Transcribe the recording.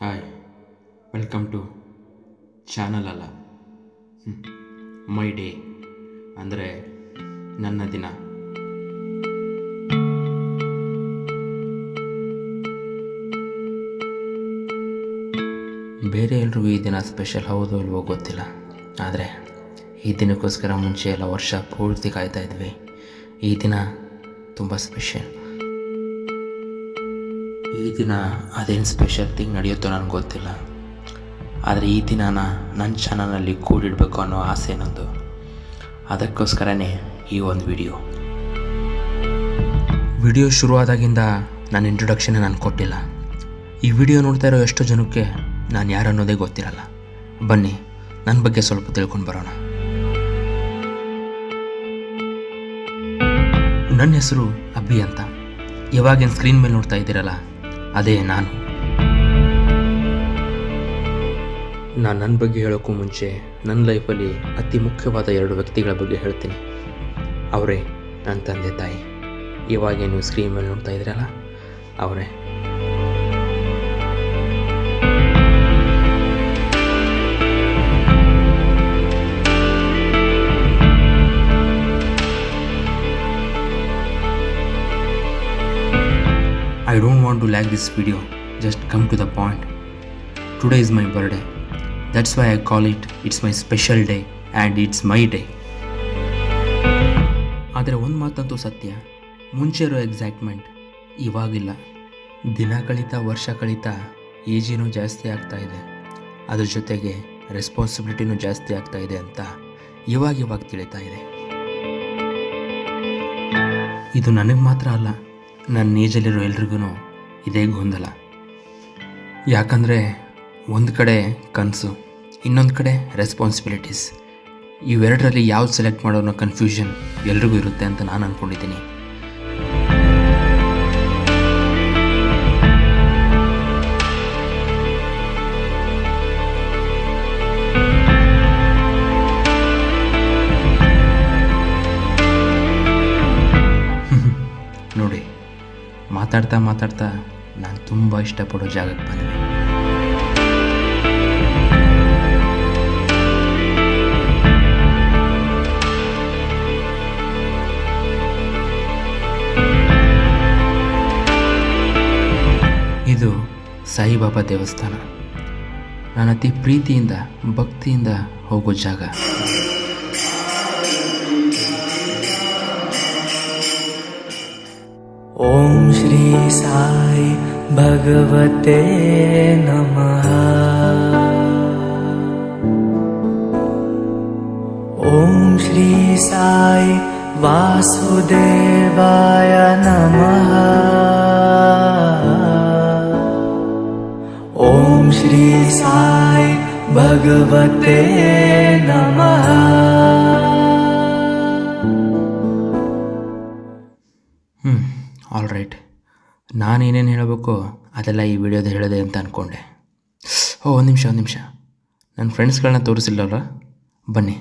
Hi, welcome to channel ಅಲ್ಲ my day ಅಂದರೆ ನನ್ನ ದಿನ. ಬೇರೆ ಎಲ್ರಿಗೂ ಈ ದಿನ ಸ್ಪೆಷಲ್ ಹೌದು ಇಲ್ವೋ ಗೊತ್ತಿಲ್ಲ, ಆದರೆ ಈ ದಿನಕ್ಕೋಸ್ಕರ ಮುಂಚೆ ಎಲ್ಲ ವರ್ಷ ಪೂರ್ತಿ ಕಾಯ್ತಾ ಇದ್ವಿ. ಈ ದಿನ ತುಂಬ ಸ್ಪೆಷಲ್. ಈ ದಿನ ಅದೇನು ಸ್ಪೆಷಲ್ ಥಿಂಗ್ ನಡೆಯುತ್ತೋ ನನಗೆ ಗೊತ್ತಿಲ್ಲ, ಆದರೆ ಈ ದಿನಾನ ನನ್ನ ಚಾನಲಲ್ಲಿ ಕೂಡಿಡಬೇಕು ಅನ್ನೋ ಆಸೆ ನನ್ನದು. ಅದಕ್ಕೋಸ್ಕರನೇ ಈ ಒಂದು ವಿಡಿಯೋ ಶುರುವಾದಾಗಿಂದ ನನ್ನ ಇಂಟ್ರೊಡಕ್ಷನ್ನೇ ನಾನು ಕೊಟ್ಟಿಲ್ಲ. ಈ ವಿಡಿಯೋ ನೋಡ್ತಾ ಇರೋ ಎಷ್ಟೋ ಜನಕ್ಕೆ ನಾನು ಯಾರು ಅನ್ನೋದೇ ಗೊತ್ತಿರಲ್ಲ. ಬನ್ನಿ ನನ್ನ ಬಗ್ಗೆ ಸ್ವಲ್ಪ ತಿಳ್ಕೊಂಡು ಬರೋಣ. ನನ್ನ ಹೆಸರು ಅಬ್ಬಿ ಅಂತ. ಇವಾಗೇನು ಸ್ಕ್ರೀನ್ ಮೇಲೆ ನೋಡ್ತಾ ಇದ್ದೀರಲ್ಲ, ಅದೇ ನಾನು. ನನ್ನ ಬಗ್ಗೆ ಹೇಳೋಕ್ಕೂ ಮುಂಚೆ ನನ್ನ ಲೈಫಲ್ಲಿ ಅತಿ ಮುಖ್ಯವಾದ 2 ವ್ಯಕ್ತಿಗಳ ಬಗ್ಗೆ ಹೇಳ್ತೀನಿ. ಅವರೇ ನನ್ನ ತಂದೆ ತಾಯಿ. ಇವಾಗೇ ನೀವು ಸ್ಕ್ರೀನ್ ಮೇಲೆ ನೋಡ್ತಾ ಇದ್ದೀರಲ್ಲ, ಅವರೇ. I don't want to lag this video, just come to the point. Today is my birthday. That's why I call it's my special day and it's my day. ಆದರೆ ಒಂದು ಮಾತಂತೂ ಸತ್ಯ, ಮುಂಚೆ ಇರೋ ಎಕ್ಸೈಟ್ಮೆಂಟ್ ಇವಾಗಿಲ್ಲ. ದಿನ ಕಳೀತಾ ವರ್ಷ ಕಳೀತಾ ಏಜೇನೂ ಜಾಸ್ತಿ ಆಗ್ತಾ ಇದೆ, ಅದ್ರ ಜೊತೆಗೆ ರೆಸ್ಪಾನ್ಸಿಬಿಲಿಟಿನೂ ಜಾಸ್ತಿ ಆಗ್ತಾ ಇದೆ ಅಂತ ಇವಾಗ ತಿಳಿತಾ ಇದೆ. ಇದು ನನಗೆ ಮಾತ್ರ ಅಲ್ಲ, ನನ್ನ ಏಜಲ್ಲಿರೋ ಎಲ್ರಿಗೂ ಇದೇ ಗೊಂದಲ. ಯಾಕಂದರೆ ಒಂದು ಕಡೆ ಕನಸು, ಇನ್ನೊಂದು ಕಡೆ ರೆಸ್ಪಾನ್ಸಿಬಿಲಿಟೀಸ್. ಇವೆರಡರಲ್ಲಿ ಯಾವ್ದು ಸೆಲೆಕ್ಟ್ ಮಾಡೋನೋ ಕನ್ಫ್ಯೂಷನ್ ಎಲ್ರಿಗೂ ಇರುತ್ತೆ ಅಂತ ನಾನು ಅಂದ್ಕೊಂಡಿದ್ದೀನಿ. ನೋಡಿ, ಮಾತಾಡ್ತಾ ನಾನು ತುಂಬ ಇಷ್ಟಪಡೋ ಜಾಗಕ್ಕೆ ಬಂದೆ. ಇದು ಸಾಯಿಬಾಬಾ ದೇವಸ್ಥಾನ. ನಾನು ಅತಿ ಪ್ರೀತಿಯಿಂದ ಭಕ್ತಿಯಿಂದ ಹೋಗೋ ಜಾಗ. ಓಂ ಶ್ರೀ ಸಾಯಿ ಭಗವತೆ ನಮಃ. ಓಂ ಶ್ರೀ ಸಾಯಿ ವಾಸುದೇವಾಯ ನಮಃ. ಓಂ ಶ್ರೀ ಸಾಯಿ ಭಗವತೆ ನಮಃ. ಆಲ್ ರೈಟ್, ನಾನೇನೇನು ಹೇಳಬೇಕೋ ಅದೆಲ್ಲ ಈ ವಿಡಿಯೋದ ಹೇಳಿದೆ ಅಂತ ಅಂದ್ಕೊಂಡೆ. ಒಂದು ನಿಮಿಷ, ನನ್ನ ಫ್ರೆಂಡ್ಸ್ಗಳನ್ನ ತೋರಿಸಿಲ್ಲಲ್ಲ, ಬನ್ನಿ.